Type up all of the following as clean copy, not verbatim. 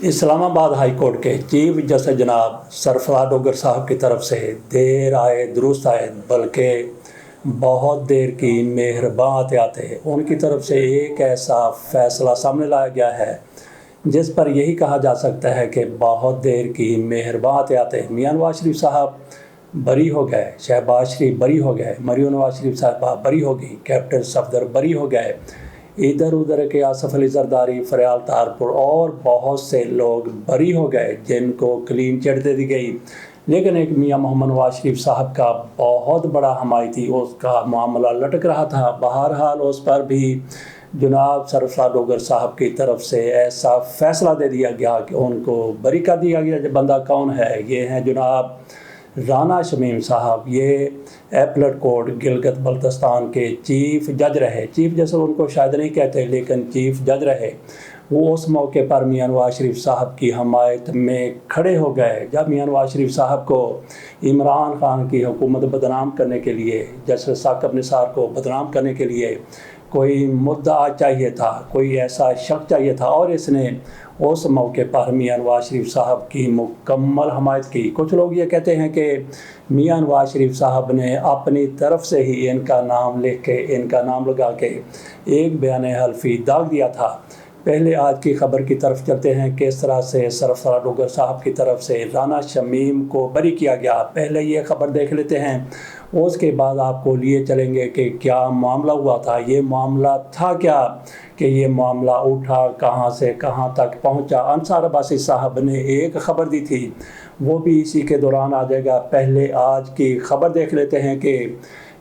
اسلام آباد high court کے chief justice جناب سرفراز ڈوگر صاحب کی طرف سے دیر آئے درست آئے بلکہ بہت دیر کی مہربان احتیاط ہے، ان کی طرف سے ایک ایسا فیصلہ سامنے لایا گیا ہے جس پر یہی کہا جا سکتا ہے کہ بہت دیر کی مہربان احتیاط ہے۔ میاں نواز شریف صاحب بری ہو گئے، شہباز شریف بری ہو گئے، مریم نواز شریف صاحبہ بری ہو گئی، کیپٹن صفدر بری ہو گئے، ادھر ادھر کے آصف علی زرداری، فریال طاہرپور اور بہت سے لوگ بری ہو گئے جن کو کلین چٹ دے دی گئی۔ لیکن ایک میاں محمد نواز شریف صاحب کا بہت بڑا حمایتی اس کا معاملہ لٹک رہا تھا۔ بہرحال اس پر بھی جناب سرفراز ڈوگر صاحب کی طرف سے ایسا فیصلہ دے دیا گیا کہ ان کو بری کر دیا گیا۔ جو بندہ کون ہے؟ یہ ہیں جناب رانا شمیم صاحب۔ یہ ایپلٹ کورٹ گلگت بلتستان کے چیف جج رہے۔ چیف جسٹس ان کو شاید نہیں کہتے لیکن چیف جج رہے۔ وہ اس موقع پر میاں نواز شریف صاحب کی حمایت میں کھڑے ہو گئے جب میاں نواز شریف صاحب کو عمران خان کی حکومت بدنام کرنے کے لیے، جسٹس ثاقب نثار کو بدنام کرنے کے لیے کوئی مدعا چاہیے تھا، کوئی ایسا شخص چاہیے تھا، اور اس نے اس موقع پر میاں نواز شریف صاحب کی مکمل حمایت کی۔ کچھ لوگ یہ کہتے ہیں کہ میاں نواز شریف صاحب نے اپنی طرف سے ہی ان کا نام لکھ کے، ان کا نام لگا کے ایک بیان حلفی داغ دیا تھا۔ پہلے آج کی خبر کی طرف چلتے ہیں، کس طرح سے سرفراز ڈوگر صاحب کی طرف سے رانا شمیم کو بری کیا گیا۔ پہلے یہ خبر دیکھ لیتے ہیں، اس کے بعد آپ کو لیے چلیں گے کہ کیا معاملہ ہوا تھا، یہ معاملہ تھا کیا، کہ یہ معاملہ اٹھا کہاں سے کہاں تک پہنچا۔ انصار عباسی صاحب نے ایک خبر دی تھی، وہ بھی اسی کے دوران آ جائے گا۔ پہلے آج کی خبر دیکھ لیتے ہیں کہ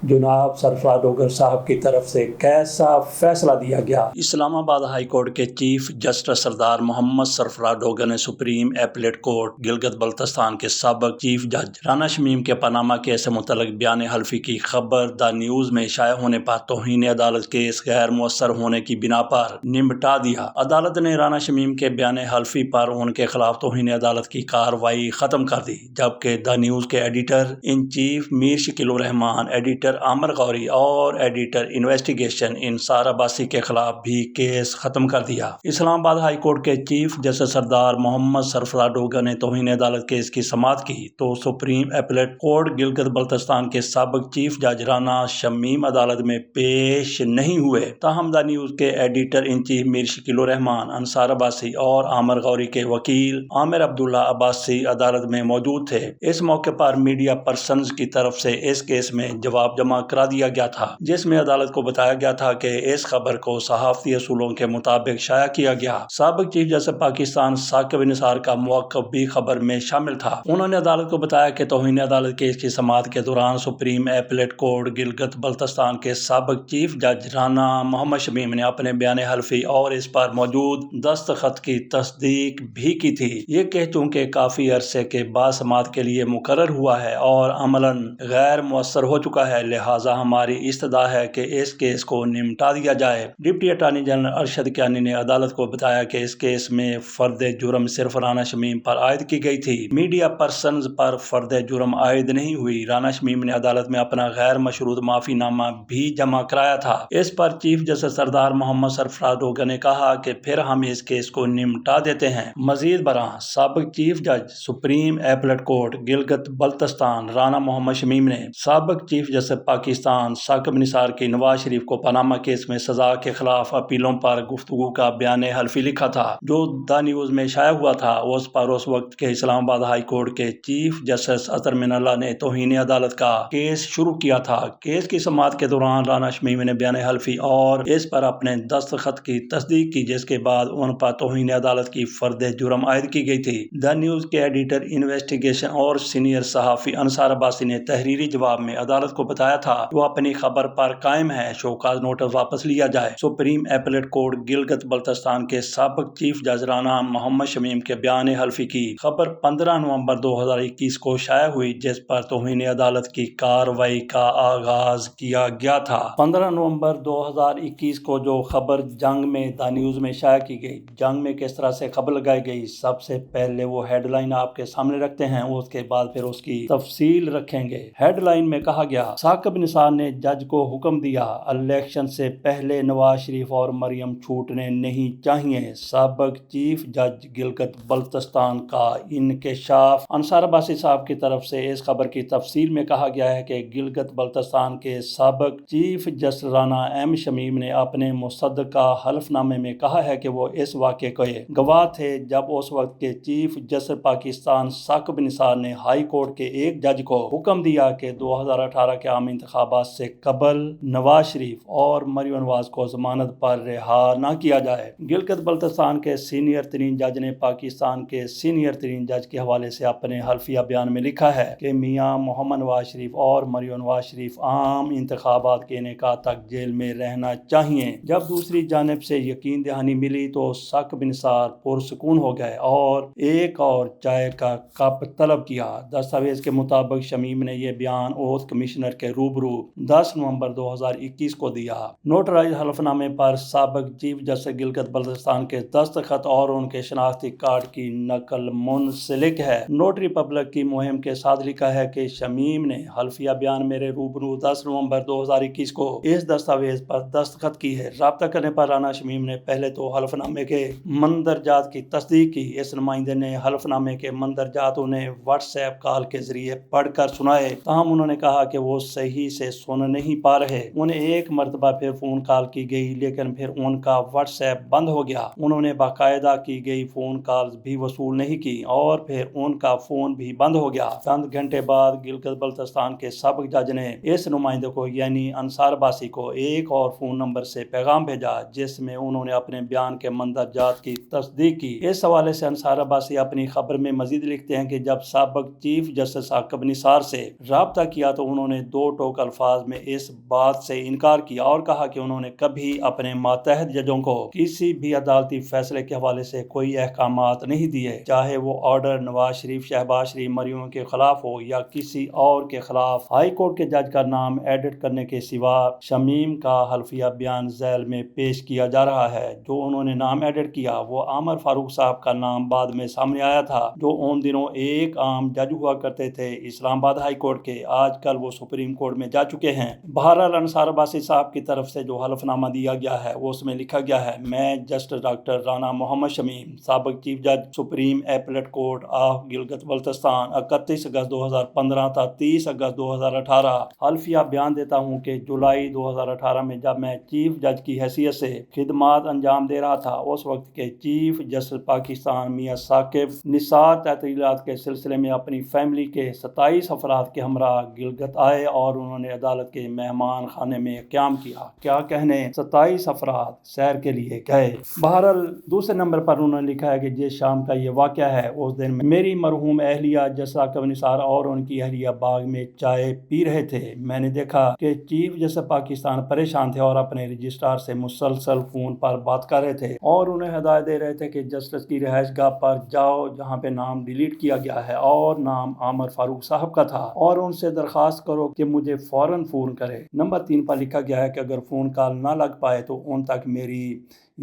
جناب سرفراز ڈوگر صاحب کی طرف سے کیسا فیصلہ دیا گیا۔ اسلام آباد ہائی کورٹ کے چیف جسٹس سردار محمد سرفراز ڈوگر نے supreme appellate court Gilgit Baltistan کے سابق چیف جج رانا شمیم کے پاناما کیس سے متعلق بیان حلفی کی خبر دا نیوز میں شائع ہونے پر توہین عدالت کیس غیر مؤثر ہونے کی بنا پر نمٹا دیا۔ عدالت نے رانا شمیم کے بیان حلفی پر ان کے خلاف توہین عدالت کی کارروائی ختم کر دی، جبکہ دا نیوز کے editor in chief Mir Shakil ur Rahman, editor Amir Ghauri اور ایڈیٹر انویسٹیگیشن انصار عباسی کے خلاف بھی کیس ختم کر دیا۔ اسلام آباد ہائی کورٹ کے چیف جسٹس سردار محمد سرفراز ڈوگر نے توہین عدالت کیس کی سماعت کی تو supreme appellate court Gilgit Baltistan کے سابق چیف جج رانا شمیم عدالت میں پیش نہیں ہوئے۔ تاہم دا نیوز کے editor in chief Mir Shakil الرحمان، انصار عباسی اور عامر غوری کے وکیل عامر عبداللہ عباسی عدالت میں موجود تھے۔ اس موقع پر میڈیا پرسنز کی طرف سے اس کیس میں جواب جمع کرا دیا گیا تھا، جس میں عدالت کو بتایا گیا تھا کہ اس خبر کو صحافتی اصولوں کے مطابق شائع کیا گیا۔ سابق چیف جسٹس پاکستان ثاقب نثار کا موقف بھی خبر میں شامل تھا۔ انہوں نے عدالت کو بتایا کہ توہین عدالت کیس کی سماعت کے دوران supreme appellate court Gilgit Baltistan کے سابق چیف جج رانا محمد شمیم نے اپنے بیان حلفی اور اس پر موجود دستخط کی تصدیق بھی کی تھی۔ یہ کہ چونکہ کافی عرصے کے بعد سماعت کے لیے مقرر ہوا ہے اور عملاً غیر مؤثر ہو چکا ہے، لہٰذا ہماری استدعا ہے کہ اس کیس کو نمٹا دیا جائے۔ Deputy attorney general Arshad Kiani نے عدالت کو بتایا کہ اس کیس میں فرد جرم صرف رانا شمیم پر عائد کی گئی تھی، میڈیا پرسنز پر فرد جرم عائد نہیں ہوئی۔ رانا شمیم نے عدالت میں اپنا غیر مشروط معافی نامہ بھی جمع کرایا تھا۔ اس پر چیف جسٹس سردار محمد سرفراز ڈوگر نے کہا کہ پھر ہم اس کیس کو نمٹا دیتے ہیں۔ مزید برآں سابق چیف جج supreme appellate court Gilgit Baltistan Rana Muhammad Shamim نے سابق چیف جسٹس پاکستان ثاقب نثار کی نواز شریف کو پاناما کیس میں سزا کے خلاف اپیلوں پر گفتگو کا بیان حلفی لکھا تھا، جو دا نیوز میں شائع ہوا تھا۔ اس پر اس وقت کے اسلام آباد ہائی کورٹ کے چیف جسٹس اطہر من اللہ نے توہین عدالت کا کیس شروع کیا تھا۔ کیس کی سماعت کے دوران رانا شمیم نے بیان حلفی اور اس پر اپنے دستخط کی تصدیق کی، جس کے بعد ان پر توہین عدالت کی فرد جرم عائد کی گئی تھی۔ دا نیوز کے ایڈیٹر انویسٹیگیشن اور سینئر صحافی انصار عباسی نے تحریری جواب میں عدالت کو بتایا تھا وہ اپنی خبر پر قائم ہے، شوکاز نوٹس واپس لیا جائے۔ Supreme appellate court Gilgit Baltistan کے سابق چیف جج رانا محمد شمیم کے بیان حلفی کی خبر 15 نومبر 2021 کو شائع ہوئی، جس پر توہین عدالت کی کارروائی کا آغاز کیا گیا تھا۔ 15 نومبر 2021 کو جو خبر جنگ میں دا نیوز میں شائع کی گئی، جنگ میں کس طرح سے خبر لگائی گئی، سب سے پہلے وہ ہیڈ لائن آپ کے سامنے رکھتے ہیں، اس کے بعد پھر اس کی تفصیل رکھیں گے۔ ہیڈ لائن میں کہا گیا ثاقب نثار نے جج کو حکم دیا الیکشن سے پہلے نواز شریف اور مریم چھوٹنے نہیں چاہیے۔ سابق چیف جج گلگت بلتستان کا انکشاف۔ انصار عباسی صاحب کی طرف سے اس خبر کی تفصیل میں کہا گیا ہے کہ گلگت بلتستان کے سابق chief justice Rana M Shamim نے اپنے مصدقہ حلف نامے میں کہا ہے کہ وہ اس واقعے کے گواہ تھے جب اس وقت کے چیف جسٹس پاکستان ثاقب نثار نے ہائی کورٹ کے ایک جج کو حکم دیا کہ 2018 کے عام انتخابات سے قبل نواز شریف اور مریم نواز کو ضمانت پر رہا نہ کیا جائے۔ گلگت بلتستان کے سینئر ترین جج نے پاکستان کے سینئر ترین جج کے حوالے سے اپنے حلفیہ بیان میں لکھا ہے کہ میاں محمد نواز شریف اور مریم نواز شریف عام انتخابات کے انعقاد تک جیل میں رہنا چاہیے۔ جب دوسری جانب سے یقین دہانی ملی تو ثاقب نثار پرسکون ہو گئے اور ایک اور چائے کا کپ طلب کیا۔ دستاویز کے مطابق شمیم نے یہ بیان اوتھ کمشنر کے روبرو 10 نومبر 2021 کو دیا۔ نوٹرائز حلف نامے پر سابق چیف جسٹس گلگت بلتستان کے دستخط اور ان کے شناختی کارڈ کی نقل منسلک ہے۔ نوٹری پبلک کی مہم کے ساتھ لکھا ہے کہ شمیم نے حلفیہ بیان میرے روبرو 10 نومبر 2021 کو اس دستاویز پر دستخط کی ہے۔ رابطہ کرنے پر رانا شمیم نے پہلے تو حلف نامے کے مندرجات کی تصدیق کی۔ اس نمائندے نے حلف نامے کے مندرجات انہیں واٹس ایپ کال کے ذریعے پڑھ کر سنائے، تاہم انہوں نے کہا کہ وہ صحیح سے سن نہیں پا رہے۔ انہیں ایک مرتبہ پھر فون کال کی گئی لیکن پھر ان کا واٹس ایپ بند ہو گیا۔ انہوں نے باقاعدہ کی گئی فون کالز بھی وصول نہیں کی اور پھر ان کا فون بھی بند ہو گیا۔ چند گھنٹے بعد گلگت بلتستان کے سابق جج نے اس نمائندے کو یعنی انصار عباسی کو ایک اور فون نمبر سے پیغام بھیجا جس میں انہوں نے اپنے بیان کے مندرجات کی تصدیق کی۔ اس حوالے سے انصار عباسی اپنی خبر میں مزید لکھتے ہیں کہ جب سابق چیف جسٹس ثاقب نثار سے رابطہ کیا تو انہوں نے دو ٹوک الفاظ میں اس بات سے انکار کیا اور کہا کہ انہوں نے کبھی اپنے ماتحت ججوں کو کسی بھی عدالتی فیصلے کے حوالے سے کوئی احکامات نہیں دیے، چاہے وہ آرڈر نواز شریف، شہباز شریف، مریم کے خلاف ہو یا کسی اور کے خلاف۔ ہائی کورٹ کے جج کا نام ایڈٹ کرنے کے سوا شمیم کا حلفیہ بیان ذیل میں پیش کیا جا رہا ہے۔ جو انہوں نے نام ایڈٹ کیا وہ عامر فاروق صاحب کا نام بعد میں سامنے آیا تھا جو ان دنوں ایک عام جج ہوا کرتے تھے اسلام آباد ہائی کورٹ کے، آج کل وہ سپریم کورٹ میں جا چکے ہیں۔ بہرحال انصار عباسی صاحب کی طرف سے جو حلف نامہ دیا گیا ہے وہ اس میں لکھا گیا ہے: میں جسٹس ڈاکٹر رانا محمد شمیم، سابق چیف جج supreme appellate court of Gilgit Baltistan, 31 اگست 2015 تا 30 اگست 2018 حلفیہ بیان دیتا ہوں کہ جولائی 2018 میں جب میں چیف جج کی حیثیت سے خدمات انجام دے رہا تھا، اس وقت کے چیف جسٹس پاکستان میاں ثاقب نثار تعطیلات کے سلسلے میں اپنی فیملی کے 27 افراد کے ہمراہ گلگت آئے اور انہوں نے عدالت کے مہمان خانے میں قیام کیا۔ کیا کہنے، 27 افراد سیر کے لیے گئے۔ بہرحال دوسرے نمبر پر انہوں نے لکھا ہے کہ جس شام کا یہ واقعہ ہے اس دن میری مرحوم اہلیہ جسٹس ثاقب نثار اور ان کی اہلیہ باغ میں چائے پی رہے تھے۔ میں نے دیکھا کہ چیف جسٹس پاکستان پریشان تھے اور اپنے رجسٹرار سے مسلسل فون پر بات کر رہے تھے اور انہیں ہدایت دے رہے تھے کہ جسٹس کی رہائش گاہ پر جاؤ جہاں پہ نام ڈیلیٹ کیا گیا ہے اور نام عامر فاروق صاحب کا تھا، اور ان سے درخواست کرو کہ مجھے فوراً فون کرے۔ نمبر 3 پر لکھا گیا ہے کہ اگر فون کال نہ لگ پائے تو ان تک میری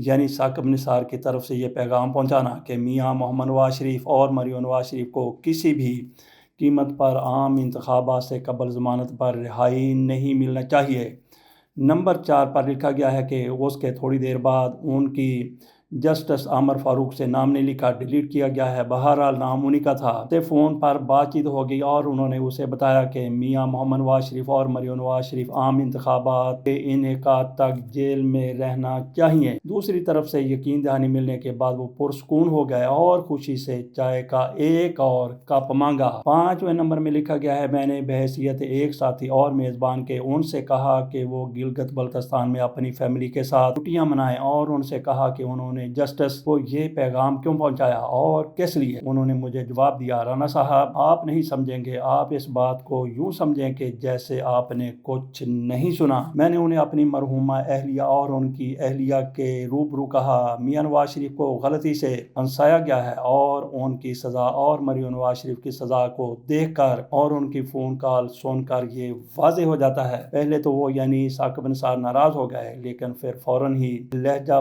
یعنی ثاقب نثار کی طرف سے یہ پیغام پہنچانا کہ میاں محمد نواز شریف اور مریم نواز شریف کو کسی بھی قیمت پر عام انتخابات سے قبل ضمانت پر رہائی نہیں ملنا چاہیے۔ نمبر 4 پر لکھا گیا ہے کہ اس کے تھوڑی دیر بعد ان کی جسٹس عامر فاروق سے نام نہیں لکھا، ڈیلیٹ کیا گیا ہے۔ بہرحال نام انہی کا تھا۔ سے فون پر بات چیت ہو گئی اور انہوں نے اسے بتایا کہ میاں محمد نواز شریف اور مریم نواز شریف عام انتخابات کے انعقاد تک جیل میں رہنا چاہیے۔ دوسری طرف سے یقین دہانی ملنے کے بعد وہ پرسکون ہو گئے اور خوشی سے چائے کا ایک اور کپ مانگا۔ 5ویں نمبر میں لکھا گیا ہے: میں نے بحیثیت ایک ساتھی اور میزبان کے ان سے کہا کہ وہ گلگت بلتستان میں اپنی فیملی کے ساتھ چھٹیاں منائیں اور ان سے کہا کہ انہوں نے جسٹس کو یہ پیغام کیوں پہنچایا اور کس لیے۔ انہوں نے مجھے جواب دیا: رانا صاحب، آپ نہیں سمجھیں گے، آپ اس بات کو یوں سمجھیں کہ جیسے آپ نے کچھ نہیں سنا۔ میں نے انہیں اپنی مرحومہ اہلیہ اور ان کی اہلیہ کے روبرو کہا میاں نواز شریف کو غلطی سے پھنسایا گیا ہے اور ان کی سزا اور مریم نواز شریف کی سزا کو دیکھ کر اور ان کی فون کال سن کر یہ واضح ہو جاتا ہے۔ پہلے تو وہ یعنی ثاقب نثار ناراض ہو گئے لیکن پھر فوراً ہی لہجہ